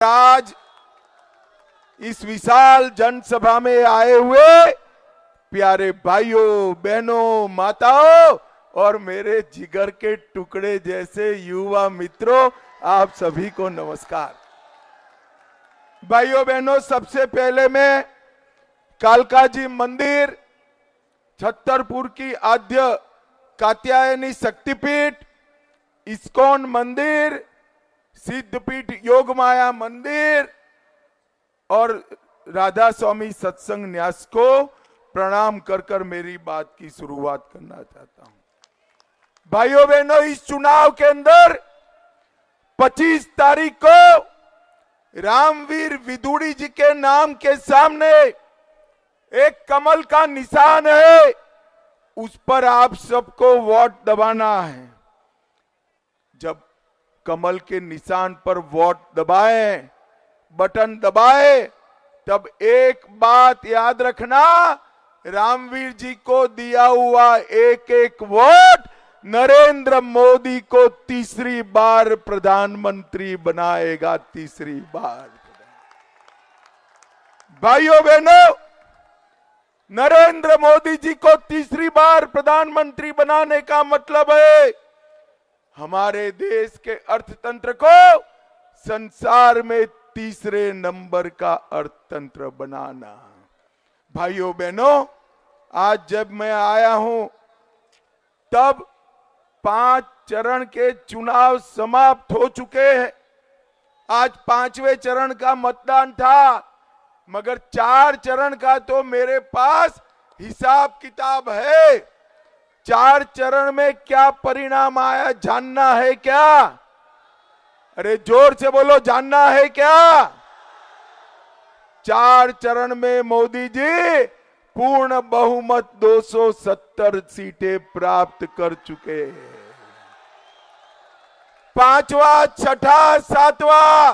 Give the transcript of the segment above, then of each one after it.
आज इस विशाल जनसभा में आए हुए प्यारे भाइयों, बहनों, माताओं और मेरे जिगर के टुकड़े जैसे युवा मित्रों, आप सभी को नमस्कार। भाइयों बहनों, सबसे पहले मैं कालकाजी मंदिर, छतरपुर की आद्य कात्यायनी शक्तिपीठ, इस्कॉन मंदिर, सिद्धपीठ योग माया मंदिर और राधा स्वामी सत्संग न्यास को प्रणाम कर कर मेरी बात की शुरुआत करना चाहता हूं। भाइयों बहनों, इस चुनाव के अंदर 25 तारीख को रामवीर विदुड़ी जी के नाम के सामने एक कमल का निशान है, उस पर आप सबको वोट दबाना है। जब कमल के निशान पर वोट दबाएं, बटन दबाए, तब एक बात याद रखना, रामवीर जी को दिया हुआ एक एक वोट नरेंद्र मोदी को तीसरी बार प्रधानमंत्री बनाएगा, तीसरी बार। भाइयों बहनों, नरेंद्र मोदी जी को तीसरी बार प्रधानमंत्री बनाने का मतलब है हमारे देश के अर्थतंत्र को संसार में तीसरे नंबर का अर्थतंत्र बनाना। भाइयों बहनों, आज जब मैं आया हूं तब 5 चरण के चुनाव समाप्त हो चुके हैं। आज 5वें चरण का मतदान था, मगर 4 चरण का तो मेरे पास हिसाब किताब है। 4 चरण में क्या परिणाम आया जानना है क्या? अरे जोर से बोलो, जानना है क्या? 4 चरण में मोदी जी पूर्ण बहुमत 270 सीटें प्राप्त कर चुके हैं। 5वां, 6ठा, 7वां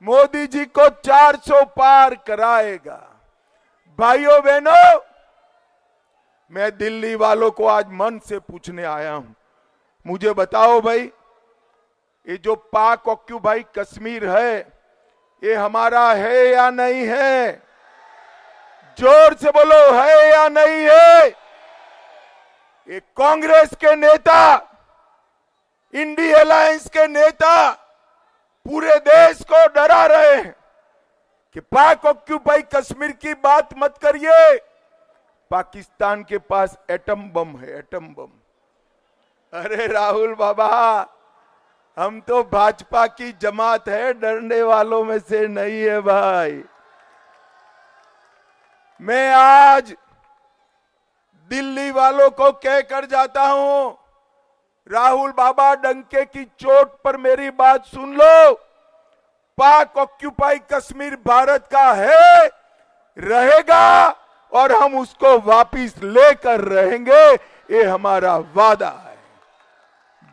मोदी जी को 400 पार कराएगा। भाइयों बहनों, मैं दिल्ली वालों को आज मन से पूछने आया हूं, मुझे बताओ भाई, ये जो पाक ऑक्यूपाई कश्मीर है, ये हमारा है या नहीं है? जोर से बोलो, है या नहीं है? ये कांग्रेस के नेता, इंडी अलायंस के नेता पूरे देश को डरा रहे हैं कि पाक ऑक्यूपाई कश्मीर की बात मत करिए, पाकिस्तान के पास एटम बम है, एटम बम। अरे राहुल बाबा, हम तो भाजपा की जमात है, डरने वालों में से नहीं है भाई। मैं आज दिल्ली वालों को कहकर जाता हूं, राहुल बाबा, डंके की चोट पर मेरी बात सुन लो। पाक ऑक्यूपाई कश्मीर भारत का है, रहेगा और हम उसको वापिस लेकर रहेंगे, ये हमारा वादा है।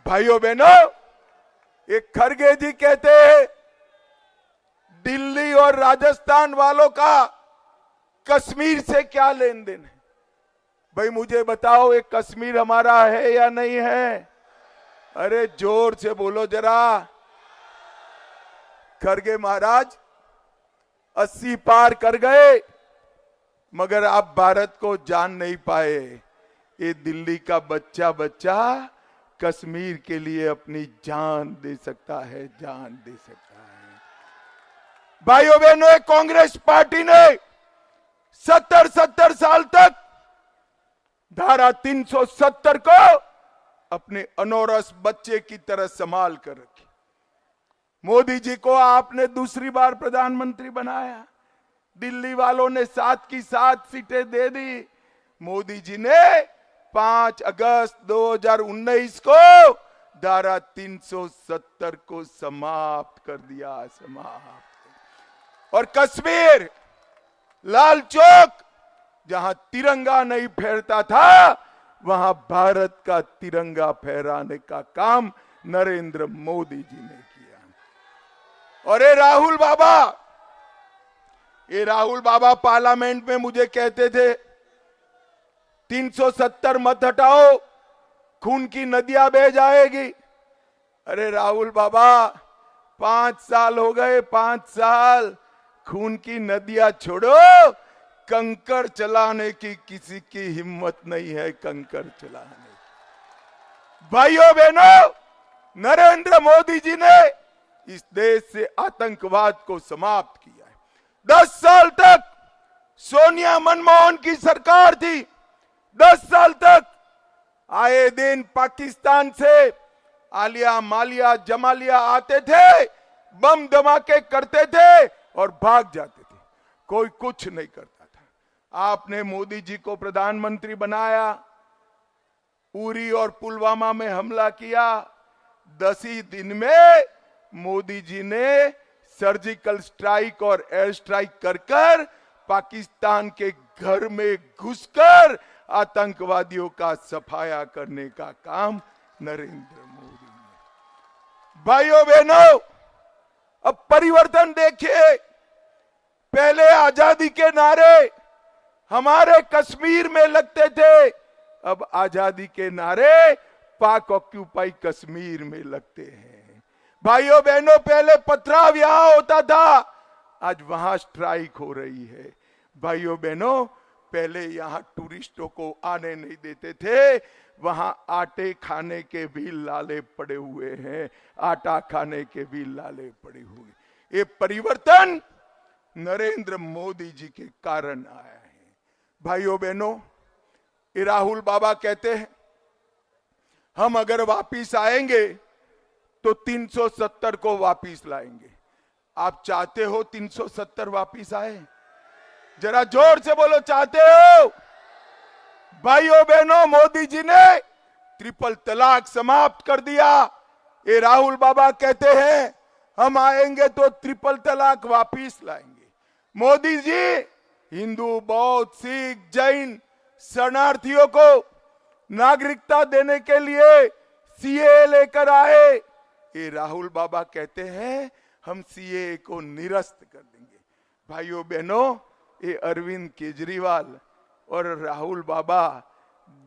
भाइयों बहनों, एक खरगे जी कहते हैं दिल्ली और राजस्थान वालों का कश्मीर से क्या लेन देन है? भाई मुझे बताओ, ये कश्मीर हमारा है या नहीं है? अरे जोर से बोलो जरा। खरगे महाराज 80 पार कर गए, मगर आप भारत को जान नहीं पाए। ये दिल्ली का बच्चा बच्चा कश्मीर के लिए अपनी जान दे सकता है, जान दे सकता है। भाइयों बहनों, कांग्रेस पार्टी ने 70 साल तक धारा 370 को अपने अनौरस बच्चे की तरह संभाल कर रखी। मोदी जी को आपने दूसरी बार प्रधानमंत्री बनाया, दिल्ली वालों ने 7 की 7 सीटें दे दी। मोदी जी ने 5 अगस्त 2019 को धारा 370 को समाप्त कर दिया, समाप्त। और कश्मीर, लाल चौक, जहां तिरंगा नहीं फहरता था, वहां भारत का तिरंगा फहराने का काम नरेंद्र मोदी जी ने किया। और ये राहुल बाबा पार्लियामेंट में मुझे कहते थे 370 मत हटाओ, खून की नदियां बह जाएगी। अरे राहुल बाबा, 5 साल हो गए, 5 साल। खून की नदियां छोड़ो, कंकड़ चलाने की किसी की हिम्मत नहीं है, कंकड़ चलाने। भाइयों बहनों, नरेंद्र मोदी जी ने इस देश से आतंकवाद को समाप्त किया है। 10 साल तक सोनिया मनमोहन की सरकार थी। 10 साल तक आए दिन पाकिस्तान से आलिया मालिया जमालिया आते थे, बम धमाके करते थे और भाग जाते थे। कोई कुछ नहीं करता था। आपने मोदी जी को प्रधानमंत्री बनाया, उरी और पुलवामा में हमला किया। 10 ही दिन में मोदी जी ने सर्जिकल स्ट्राइक और एयर स्ट्राइक कर पाकिस्तान के घर में घुसकर आतंकवादियों का सफाया करने का काम नरेंद्र मोदी ने। भाइयों बहनों, अब परिवर्तन देखिए। पहले आजादी के नारे हमारे कश्मीर में लगते थे, अब आजादी के नारे पाक ऑक्यूपाई कश्मीर में लगते हैं। भाइयों बहनों, पहले पथराव यहां होता था, आज वहां स्ट्राइक हो रही है। भाइयों बहनों, पहले यहां टूरिस्टों को आने नहीं देते थे, वहां आटे खाने के भी लाले पड़े हुए हैं। आटा खाने के भी लाले पड़े हुए। ये परिवर्तन नरेंद्र मोदी जी के कारण आया है। भाइयों बहनों, ये राहुल बाबा कहते हैं हम अगर वापिस आएंगे तो 370 को वापिस लाएंगे। आप चाहते हो 370 वापिस आए? जरा जोर से बोलो, चाहते हो? भाइयों बहनों, मोदी जी ने ट्रिपल तलाक समाप्त कर दिया। ये राहुल बाबा कहते हैं हम आएंगे तो ट्रिपल तलाक वापिस लाएंगे। मोदी जी हिंदू, बौद्ध, सिख, जैन शरणार्थियों को नागरिकता देने के लिए सीए लेकर आए। ये राहुल बाबा कहते हैं हम सीए को निरस्त कर देंगे। भाइयों बहनों, ये अरविंद केजरीवाल और राहुल बाबा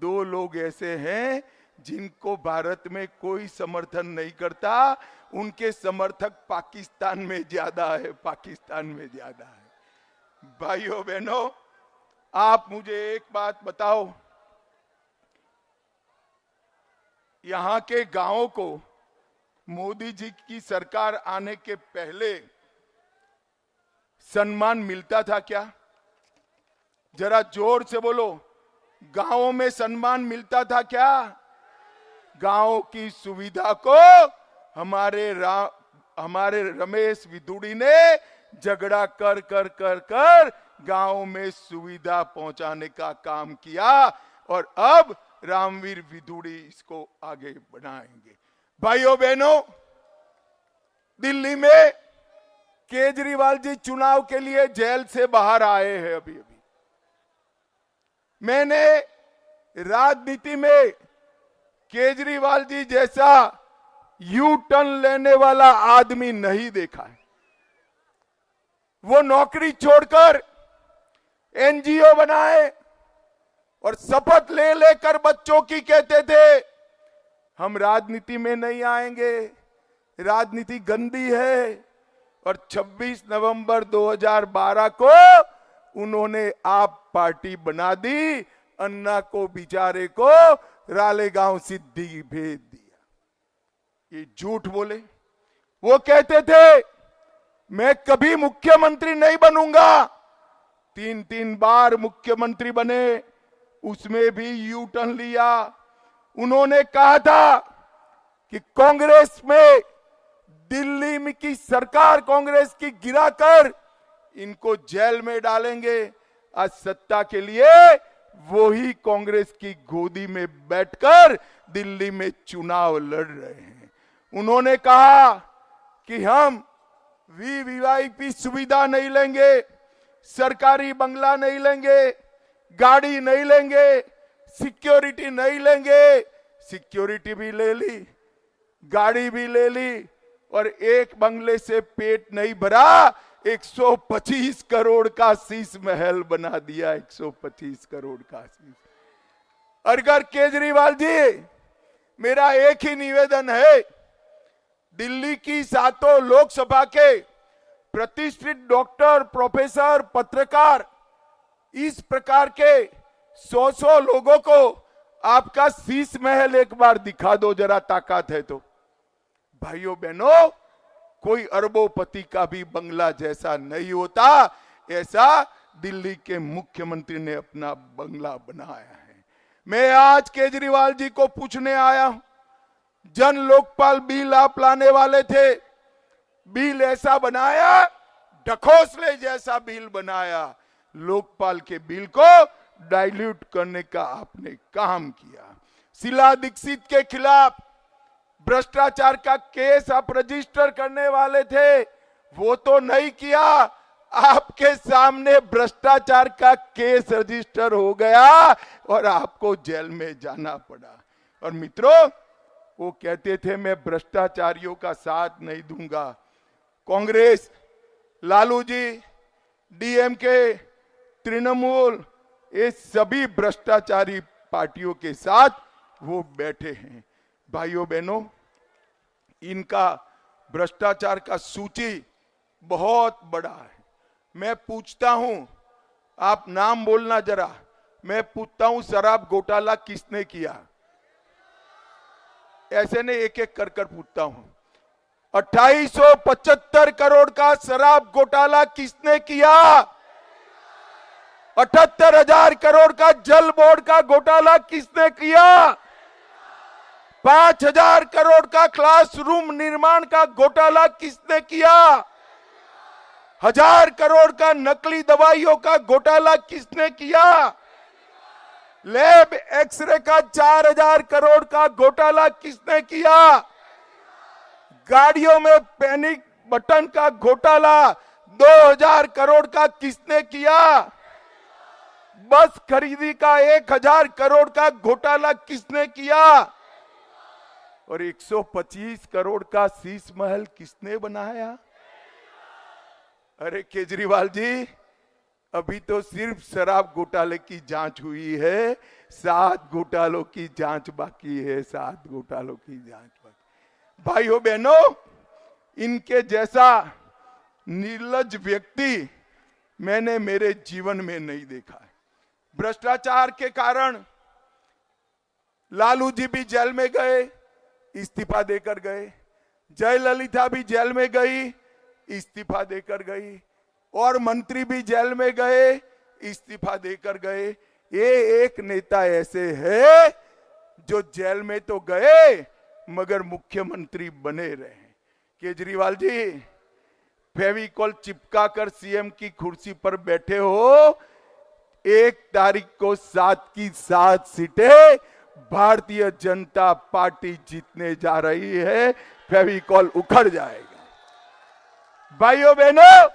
2 लोग ऐसे हैं जिनको भारत में कोई समर्थन नहीं करता। उनके समर्थक पाकिस्तान में ज्यादा है, पाकिस्तान में ज्यादा है। भाइयों बहनों, आप मुझे एक बात बताओ, यहां के गांवों को मोदी जी की सरकार आने के पहले सम्मान मिलता था क्या? जरा जोर से बोलो, गांवों में सम्मान मिलता था क्या? गांवों की सुविधा को हमारे रमेश विधुड़ी ने झगड़ा कर कर कर कर गांव में सुविधा पहुंचाने का काम किया और अब रामवीर विधुड़ी इसको आगे बढ़ाएंगे। भाइयों बहनों, दिल्ली में केजरीवाल जी चुनाव के लिए जेल से बाहर आए हैं अभी अभी। मैंने राजनीति में केजरीवाल जी जैसा यू टर्न लेने वाला आदमी नहीं देखा है। वो नौकरी छोड़कर एनजीओ बनाए और शपथ ले लेकर बच्चों की कहते थे हम राजनीति में नहीं आएंगे, राजनीति गंदी है। और 26 नवंबर 2012 को उन्होंने आप पार्टी बना दी, अन्ना को बेचारे को रालेगांव सिद्धि भेज दिया। ये झूठ बोले। वो कहते थे मैं कभी मुख्यमंत्री नहीं बनूंगा। 3 बार मुख्यमंत्री बने, उसमें भी यू टर्न लिया। उन्होंने कहा था कि कांग्रेस में दिल्ली में की सरकार कांग्रेस की गिराकर इनको जेल में डालेंगे। आज सत्ता के लिए वो ही कांग्रेस की गोदी में बैठकर दिल्ली में चुनाव लड़ रहे हैं। उन्होंने कहा कि हम वीवीआईपी सुविधा नहीं लेंगे, सरकारी बंगला नहीं लेंगे, गाड़ी नहीं लेंगे, सिक्योरिटी नहीं लेंगे। सिक्योरिटी भी ले ली, गाड़ी भी ले ली और एक बंगले से पेट नहीं भरा, 125 करोड़ का शीश महल बना दिया। 125 करोड़ का शीश। अगर केजरीवाल जी, मेरा एक ही निवेदन है, दिल्ली की सातों लोकसभा के प्रतिष्ठित डॉक्टर, प्रोफेसर, पत्रकार, इस प्रकार के 100 लोगों को आपका शीश महल एक बार दिखा दो जरा, ताकत है तो। भाइयों बहनों, कोई अरबोपति का भी बंगला जैसा नहीं होता, ऐसा दिल्ली के मुख्यमंत्री ने अपना बंगला बनाया है। मैं आज केजरीवाल जी को पूछने आया हूं, जन लोकपाल बिल आप लाने वाले थे, बिल ऐसा बनाया, ढकोसले जैसा बिल बनाया। लोकपाल के बिल को डाइल्यूट करने का आपने काम किया। शीला दीक्षित के खिलाफ भ्रष्टाचार का केस आप रजिस्टर करने वाले थे, वो तो नहीं किया। आपके सामने भ्रष्टाचार का केस रजिस्टर हो गया और आपको जेल में जाना पड़ा। और मित्रों, वो कहते थे मैं भ्रष्टाचारियों का साथ नहीं दूंगा। कांग्रेस, लालू जी, डीएमके, तृणमूल, ये सभी भ्रष्टाचारी पार्टियों के साथ वो बैठे हैं। भाइयों बहनों, इनका भ्रष्टाचार का सूची बहुत बड़ा है। मैं पूछता हूं, आप नाम बोलना जरा, मैं पूछता हूं शराब घोटाला किसने किया? ऐसे नहीं, एक एक कर कर पूछता हूं। 2875 करोड़ का शराब घोटाला किसने किया? 78,000 करोड़ का जल बोर्ड का घोटाला किसने किया? 5,000 करोड़ का क्लासरूम निर्माण का घोटाला किसने किया? 1,000 करोड़ का नकली दवाइयों का घोटाला किसने किया? लैब एक्सरे का 4,000 करोड़ का घोटाला किसने किया? गाड़ियों में पैनिक बटन का घोटाला 2,000 करोड़ का किसने किया? बस खरीदी का 1,000 करोड़ का घोटाला किसने किया? और 125 करोड़ का शीश महल किसने बनाया? अरे केजरीवाल जी, अभी तो सिर्फ शराब घोटाले की जांच हुई है, 7 घोटालों की जांच बाकी है, 7 घोटालों की जांच बाकी। भाइयों बहनों, इनके जैसा निर्लज्ज व्यक्ति मैंने मेरे जीवन में नहीं देखा है। भ्रष्टाचार के कारण लालू जी भी जेल में गए, इस्तीफा देकर गए। जयललिता भी जेल में गई, इस्तीफा देकर गई। और मंत्री भी जेल में गए, इस्तीफा देकर गए। ये एक नेता ऐसे है जो जेल में तो गए मगर मुख्यमंत्री बने रहे। केजरीवाल जी, फेविकॉल चिपका कर सीएम की कुर्सी पर बैठे हो। 1 तारीख को 7 की 7 सीटें भारतीय जनता पार्टी जीतने जा रही है, फेविकॉल उखड़ जाएगा। भाइयों बहनों,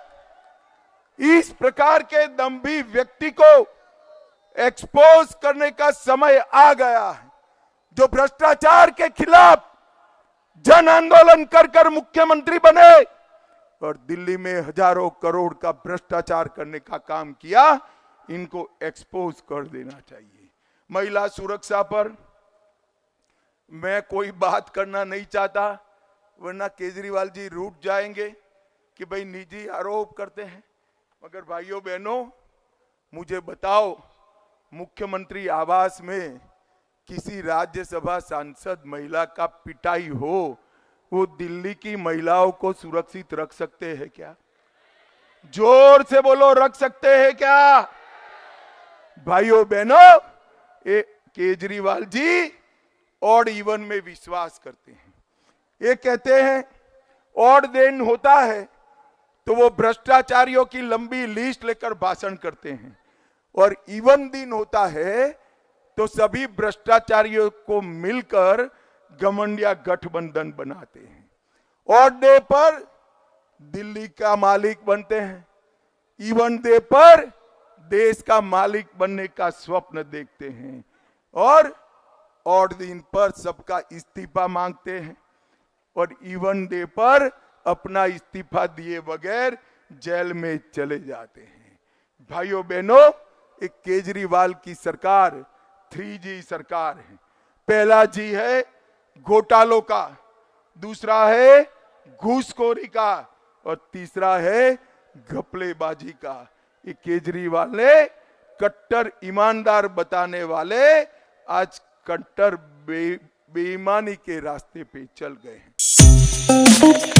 इस प्रकार के दंभी व्यक्ति को एक्सपोज करने का समय आ गया है, जो भ्रष्टाचार के खिलाफ जन आंदोलन कर कर मुख्यमंत्री बने और दिल्ली में हजारों करोड़ का भ्रष्टाचार करने का काम किया। इनको एक्सपोज कर देना चाहिए। महिला सुरक्षा पर मैं कोई बात करना नहीं चाहता, वरना केजरीवाल जी रूठ जाएंगे कि भाई निजी आरोप करते हैं। मगर भाइयों बहनों, मुझे बताओ, मुख्यमंत्री आवास में किसी राज्यसभा सांसद महिला का पिटाई हो, वो दिल्ली की महिलाओं को सुरक्षित रख सकते हैं क्या? जोर से बोलो, रख सकते हैं क्या? भाइयों बहनों, केजरीवाल जी ऑड इवन में विश्वास करते हैं। ये कहते हैं ऑड दिन होता है तो वो भ्रष्टाचारियों की लंबी लिस्ट लेकर भाषण करते हैं, और इवन दिन होता है तो सभी भ्रष्टाचारियों को मिलकर घमंडिया गठबंधन बनाते हैं। ऑड डे पर दिल्ली का मालिक बनते हैं, इवन डे पर देश का मालिक बनने का स्वप्न देखते हैं, और ऑड दिन पर सबका इस्तीफा मांगते हैं, और इवन डे पर अपना इस्तीफा दिए बगैर जेल में चले जाते हैं। भाइयों बहनों, एक केजरीवाल की सरकार 3G सरकार है। पहला जी है घोटालों का, दूसरा है घूसखोरी का और तीसरा है घपलेबाजी का। ये केजरीवाल ने कट्टर ईमानदार बताने वाले आज कट्टर बेईमानी के रास्ते पे चल गए हैं।